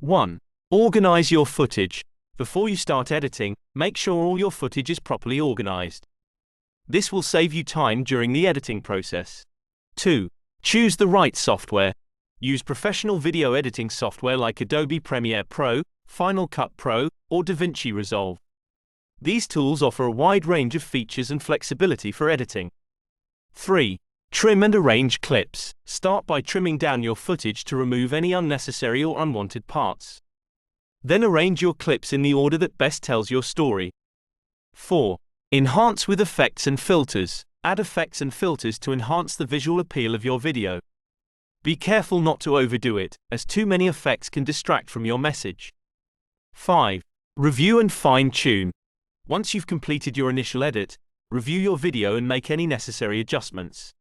1. Organize your footage. Before you start editing, make sure all your footage is properly organized. This will save you time during the editing process. 2. Choose the right software. Use professional video editing software like Adobe Premiere Pro, Final Cut Pro, or DaVinci Resolve. These tools offer a wide range of features and flexibility for editing. 3. Trim and arrange clips. Start by trimming down your footage to remove any unnecessary or unwanted parts. Then arrange your clips in the order that best tells your story. 4. Enhance with effects and filters. Add effects and filters to enhance the visual appeal of your video. Be careful not to overdo it, as too many effects can distract from your message. 5. Review and fine-tune. Once you've completed your initial edit, review your video and make any necessary adjustments.